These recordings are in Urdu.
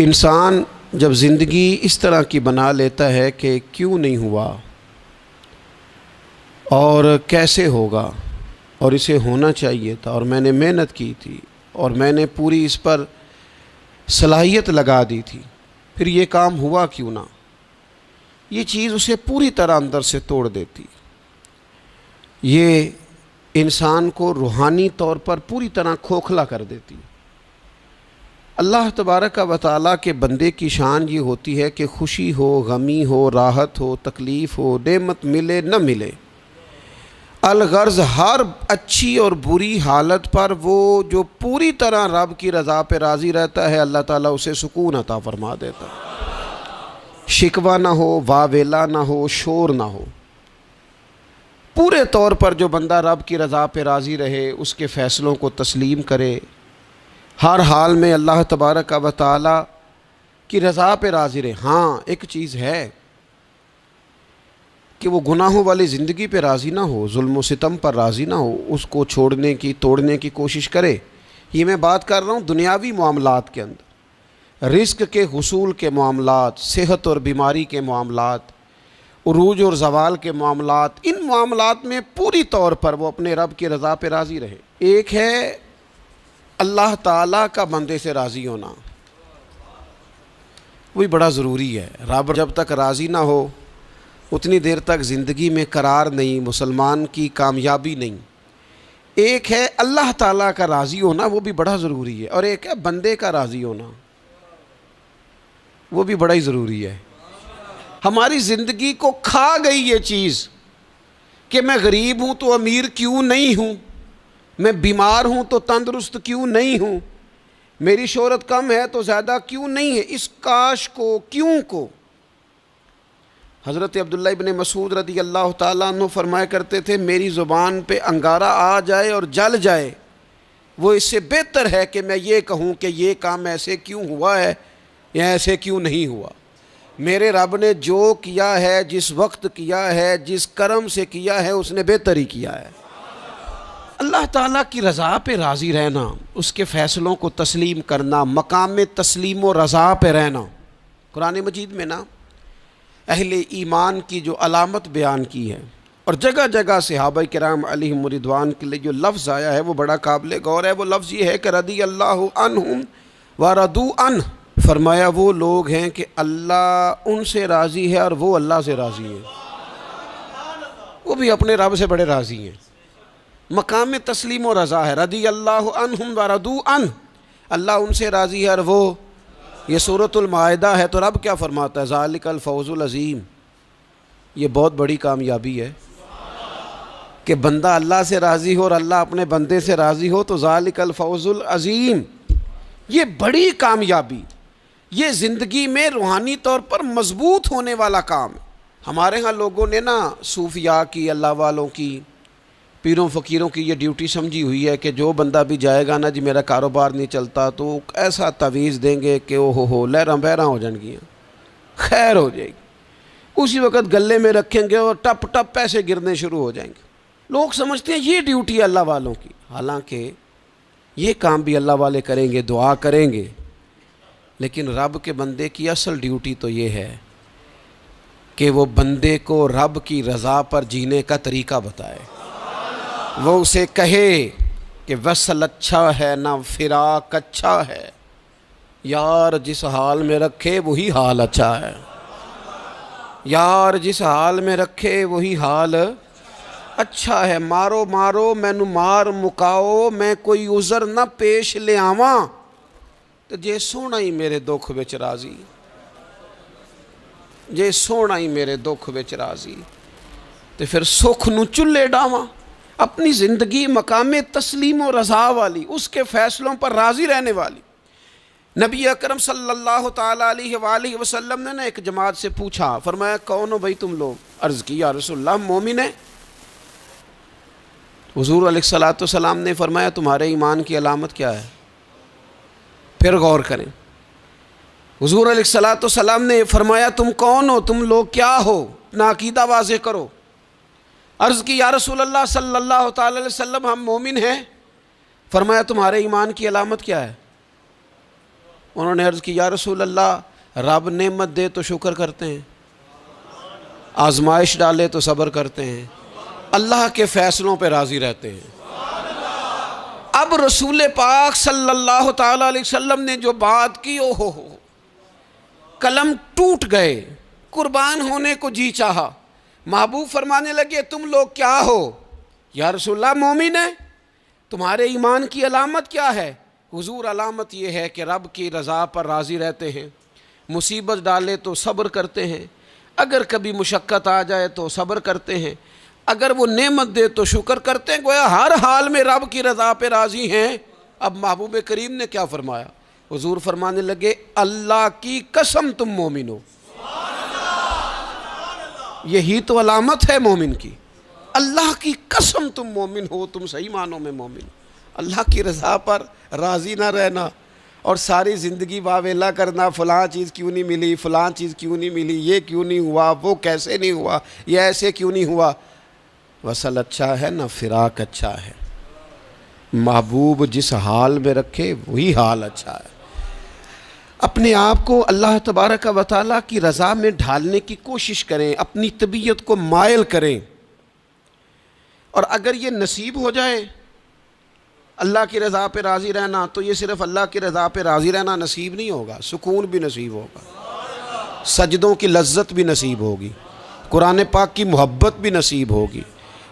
انسان جب زندگی اس طرح کی بنا لیتا ہے کہ کیوں نہیں ہوا اور کیسے ہوگا اور اسے ہونا چاہیے تھا اور میں نے محنت کی تھی اور میں نے پوری اس پر صلاحیت لگا دی تھی، پھر یہ کام ہوا کیوں نہ، یہ چیز اسے پوری طرح اندر سے توڑ دیتی، یہ انسان کو روحانی طور پر پوری طرح کھوکھلا کر دیتی۔ اللہ تبارک و تعالیٰ کے بندے کی شان یہ ہوتی ہے کہ خوشی ہو، غمی ہو، راحت ہو، تکلیف ہو، نعمت ملے نہ ملے، الغرض ہر اچھی اور بری حالت پر وہ جو پوری طرح رب کی رضا پہ راضی رہتا ہے، اللہ تعالیٰ اسے سکون عطا فرما دیتا ہے، شکوہ نہ ہو، واویلا نہ ہو، شور نہ ہو۔ پورے طور پر جو بندہ رب کی رضا پہ راضی رہے، اس کے فیصلوں کو تسلیم کرے، ہر حال میں اللہ تبارک و تعالیٰ کی رضا پہ راضی رہے۔ ہاں ایک چیز ہے کہ وہ گناہوں والی زندگی پہ راضی نہ ہو، ظلم و ستم پر راضی نہ ہو، اس کو چھوڑنے کی، توڑنے کی کوشش کرے۔ یہ میں بات کر رہا ہوں دنیاوی معاملات کے اندر، رزق کے حصول کے معاملات، صحت اور بیماری کے معاملات، عروج اور زوال کے معاملات، ان معاملات میں پوری طور پر وہ اپنے رب کی رضا پہ راضی رہے۔ ایک ہے اللہ تعالیٰ کا بندے سے راضی ہونا، وہی بڑا ضروری ہے۔ رب جب تک راضی نہ ہو اتنی دیر تک زندگی میں قرار نہیں، مسلمان کی کامیابی نہیں۔ ایک ہے اللہ تعالیٰ کا راضی ہونا، وہ بھی بڑا ضروری ہے، اور ایک ہے بندے کا راضی ہونا، وہ بھی بڑا ہی ضروری ہے۔ ہماری زندگی کو کھا گئی یہ چیز کہ میں غریب ہوں تو امیر کیوں نہیں ہوں، میں بیمار ہوں تو تندرست کیوں نہیں ہوں، میری شہرت کم ہے تو زیادہ کیوں نہیں ہے۔ اس کاش کو، کیوں کو حضرت عبداللہ ابن مسعود رضی اللہ تعالیٰ عنہ فرمایا کرتے تھے، میری زبان پہ انگارہ آ جائے اور جل جائے، وہ اس سے بہتر ہے کہ میں یہ کہوں کہ یہ کام ایسے کیوں ہوا ہے یا ایسے کیوں نہیں ہوا۔ میرے رب نے جو کیا ہے، جس وقت کیا ہے، جس کرم سے کیا ہے، اس نے بہتر ہی کیا ہے۔ اللہ تعالیٰ کی رضا پہ راضی رہنا، اس کے فیصلوں کو تسلیم کرنا، مقام تسلیم و رضا پہ رہنا۔ قرآن مجید میں نا اہل ایمان کی جو علامت بیان کی ہے، اور جگہ جگہ صحابہ کرام علیہم رضوان کے لیے جو لفظ آیا ہے وہ بڑا قابل غور ہے۔ وہ لفظ یہ ہے کہ رضی اللہ عنہم ورضوا عنہ، فرمایا وہ لوگ ہیں کہ اللہ ان سے راضی ہے اور وہ اللہ سے راضی ہیں، وہ بھی اپنے رب سے بڑے راضی ہیں۔ مقام تسلیم و رضا ہے، رضی اللہ عنہم ورضوا عنہ، اللہ ان سے راضی ہے اور وہ، یہ سورۃ المائدہ ہے۔ تو رب کیا فرماتا ہے؟ ذالک الفوز العظیم، یہ بہت بڑی کامیابی ہے کہ بندہ اللہ سے راضی ہو اور اللہ اپنے بندے سے راضی ہو، تو ذالک الفوز العظیم، یہ بڑی کامیابی، یہ زندگی میں روحانی طور پر مضبوط ہونے والا کام ہے۔ ہمارے ہاں لوگوں نے نا صوفیاء کی، اللہ والوں کی، پیروں فقیروں کی یہ ڈیوٹی سمجھی ہوئی ہے کہ جو بندہ بھی جائے گا نا، جی میرا کاروبار نہیں چلتا، تو ایسا تعویذ دیں گے کہ او ہو لہراں بہراں ہو جان گیاں، خیر ہو جائے گی، اسی وقت گلے میں رکھیں گے اور ٹپ ٹپ پیسے گرنے شروع ہو جائیں گے۔ لوگ سمجھتے ہیں یہ ڈیوٹی ہے اللہ والوں کی، حالانکہ یہ کام بھی اللہ والے کریں گے، دعا کریں گے، لیکن رب کے بندے کی اصل ڈیوٹی تو یہ ہے کہ وہ بندے کو رب کی رضا پر جینے کا طریقہ بتائے، وہ اسے کہے کہ وصل اچھا ہے نہ فراق اچھا ہے، یار جس حال میں رکھے وہی حال اچھا ہے، یار جس حال میں رکھے وہی حال اچھا ہے، مارو مارو مینو مار مکاؤ، میں کوئی عذر نہ پیش لے آواں، تو جے سونا ہی میرے دکھ وچ راضی، جے سونا ہی میرے دکھ وچ راضی، تو پھر سکھ نو چلے ڈاواں۔ اپنی زندگی مقام تسلیم و رضا والی، اس کے فیصلوں پر راضی رہنے والی۔ نبی اکرم صلی اللہ تعالیٰ علیہ وآلہ وسلم نے ایک جماعت سے پوچھا، فرمایا کون ہو بھائی تم لوگ؟ عرض کی یا رسول اللہ مومن ہے۔ حضور علیہ السلام نے فرمایا تمہارے ایمان کی علامت کیا ہے؟ پھر غور کریں، حضور علیہ السلام نے فرمایا تم کون ہو، تم لوگ کیا ہو، اپنا عقیدہ واضح کرو۔ عرض کی یا رسول اللہ صلی اللہ تعالی علیہ وسلم ہم مومن ہیں۔ فرمایا تمہارے ایمان کی علامت کیا ہے؟ انہوں نے عرض کی یا رسول اللہ رب نعمت دے تو شکر کرتے ہیں، آزمائش ڈالے تو صبر کرتے ہیں، اللہ کے فیصلوں پہ راضی رہتے ہیں۔ اب رسول پاک صلی اللہ تعالیٰ علیہ وسلم نے جو بات کی ہو قلم ٹوٹ گئے، قربان ہونے کو جی چاہا۔ محبوب فرمانے لگے تم لوگ کیا ہو؟ یا رسول اللہ مومن ہے۔ تمہارے ایمان کی علامت کیا ہے؟ حضور علامت یہ ہے کہ رب کی رضا پر راضی رہتے ہیں، مصیبت ڈالے تو صبر کرتے ہیں، اگر کبھی مشقت آ جائے تو صبر کرتے ہیں، اگر وہ نعمت دے تو شکر کرتے ہیں، گویا ہر حال میں رب کی رضا پہ راضی ہیں۔ اب محبوب کریم نے کیا فرمایا؟ حضور فرمانے لگے اللہ کی قسم تم مومن ہو۔ یہی تو علامت ہے مومن کی، اللہ کی قسم تم مومن ہو، تم صحیح معنوں میں مومن ہو۔ اللہ کی رضا پر راضی نہ رہنا اور ساری زندگی واویلا کرنا، فلاں چیز کیوں نہیں ملی، فلاں چیز کیوں نہیں ملی، یہ کیوں نہیں ہوا، وہ کیسے نہیں ہوا، یہ ایسے کیوں نہیں ہوا۔ وصل اچھا ہے نہ فراق اچھا ہے، محبوب جس حال میں رکھے وہی حال اچھا ہے۔ اپنے آپ کو اللہ تبارک و تعالیٰ کی رضا میں ڈھالنے کی کوشش کریں، اپنی طبیعت کو مائل کریں، اور اگر یہ نصیب ہو جائے اللہ کی رضا پہ راضی رہنا، تو یہ صرف اللہ کی رضا پہ راضی رہنا نصیب نہیں ہوگا، سکون بھی نصیب ہوگا، سجدوں کی لذت بھی نصیب ہوگی، قرآن پاک کی محبت بھی نصیب ہوگی،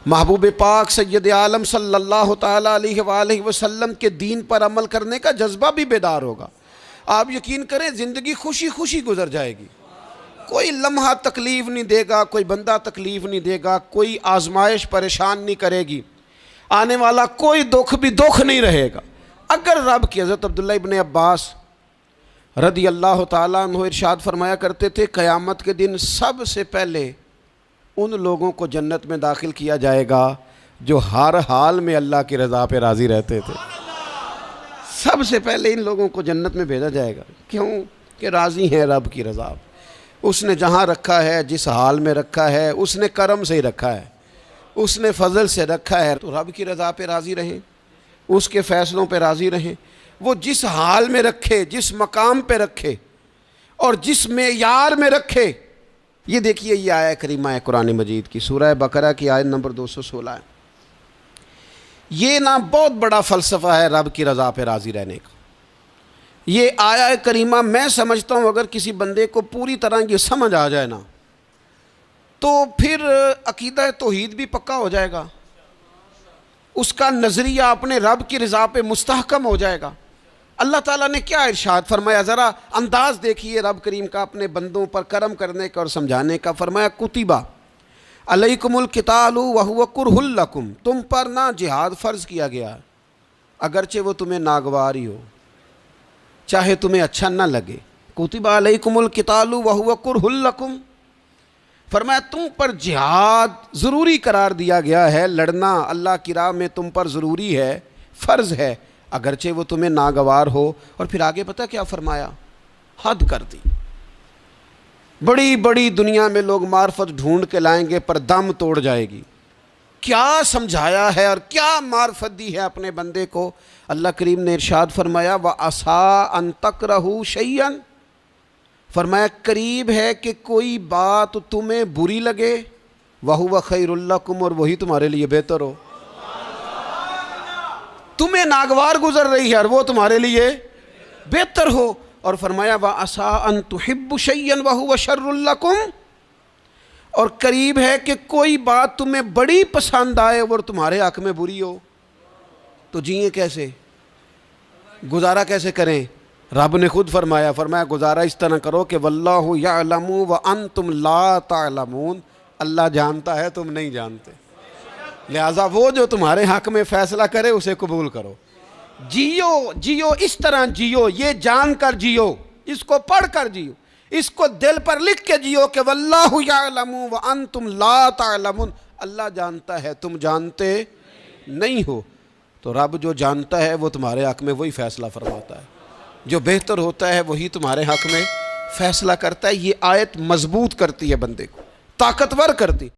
محبوب پاک سید عالم صلی اللہ تعالیٰ علیہ وآلہ وسلم کے دین پر عمل کرنے کا جذبہ بھی بیدار ہوگا۔ آپ یقین کریں زندگی خوشی خوشی گزر جائے گی، کوئی لمحہ تکلیف نہیں دے گا، کوئی بندہ تکلیف نہیں دے گا، کوئی آزمائش پریشان نہیں کرے گی، آنے والا کوئی دکھ بھی دکھ نہیں رہے گا۔ اگر رب کی حضرت عبداللہ ابن عباس رضی اللہ تعالیٰ عنہ ارشاد فرمایا کرتے تھے قیامت کے دن سب سے پہلے ان لوگوں کو جنت میں داخل کیا جائے گا جو ہر حال میں اللہ کی رضا پہ راضی رہتے تھے۔ سب سے پہلے ان لوگوں کو جنت میں بھیجا جائے گا، کیوں کہ راضی ہیں رب کی رضا پہ۔ اس نے جہاں رکھا ہے، جس حال میں رکھا ہے، اس نے کرم سے ہی رکھا ہے، اس نے فضل سے رکھا ہے، تو رب کی رضا پہ راضی رہیں، اس کے فیصلوں پہ راضی رہیں۔ وہ جس حال میں رکھے، جس مقام پہ رکھے اور جس معیار میں رکھے۔ یہ دیکھیے یہ آیت کریمہ ہے قرآن مجید کی، سورہ بقرہ کی آیت نمبر 216 ہے۔ یہ نا بہت بڑا فلسفہ ہے رب کی رضا پہ راضی رہنے کا۔ یہ آیت کریمہ میں سمجھتا ہوں اگر کسی بندے کو پوری طرح یہ سمجھ آ جائے نا، تو پھر عقیدہ توحید بھی پکا ہو جائے گا، اس کا نظریہ اپنے رب کی رضا پہ مستحکم ہو جائے گا۔ اللہ تعالیٰ نے کیا ارشاد فرمایا، ذرا انداز دیکھیے رب کریم کا اپنے بندوں پر کرم کرنے کا اور سمجھانے کا۔ فرمایا کتبہ علیکم القتال وہو کرہ لکم، تم پر نہ جہاد فرض کیا گیا ہے اگرچہ وہ تمہیں ناگواری ہو، چاہے تمہیں اچھا نہ لگے۔ کتبہ علیکم القتال وہو کرہ لکم، فرمایا تم پر جہاد ضروری قرار دیا گیا ہے، لڑنا اللہ کی راہ میں تم پر ضروری ہے، فرض ہے، اگرچہ وہ تمہیں ناگوار ہو۔ اور پھر آگے پتہ کیا فرمایا؟ حد کر دی۔ بڑی بڑی دنیا میں لوگ معرفت ڈھونڈ کے لائیں گے پر دم توڑ جائے گی۔ کیا سمجھایا ہے اور کیا معرفت دی ہے اپنے بندے کو۔ اللہ کریم نے ارشاد فرمایا وَعَسَىٰ أَن تَكْرَهُوا شَيْئًا، فرمایا قریب ہے کہ کوئی بات تمہیں بری لگے، وَهُوَ خَيْرٌ لَكُمْ، اور وہی تمہارے لیے بہتر ہو۔ تمہیں ناگوار گزر رہی ہے اور وہ تمہارے لیے بہتر ہو۔ اور فرمایا وَعَسَىٰ أَن تُحِبُّوا شَيْئًا وَهُوَ شَرٌّ لَكُمْ، اور قریب ہے کہ کوئی بات تمہیں بڑی پسند آئے اور تمہارے حق میں بری ہو۔ تو جئیں کیسے، گزارا کیسے کریں؟ رب نے خود فرمایا گزارا اس طرح کرو کہ واللہ یعلم وانتم لا تعلمون، اللہ جانتا ہے تم نہیں جانتے، لہٰذا وہ جو تمہارے حق میں فیصلہ کرے اسے قبول کرو۔ جیو اس طرح جیو، یہ جان کر جیو، اس کو پڑھ کر جیو، اس کو دل پر لکھ کے جیو کہ واللہ یعلم وانتم لا تعلمون، اللہ جانتا ہے تم جانتے نہیں ہو۔ تو رب جو جانتا ہے وہ تمہارے حق میں وہی فیصلہ فرماتا ہے، جو بہتر ہوتا ہے وہی تمہارے حق میں فیصلہ کرتا ہے۔ یہ آیت مضبوط کرتی ہے بندے کو، طاقتور کرتی۔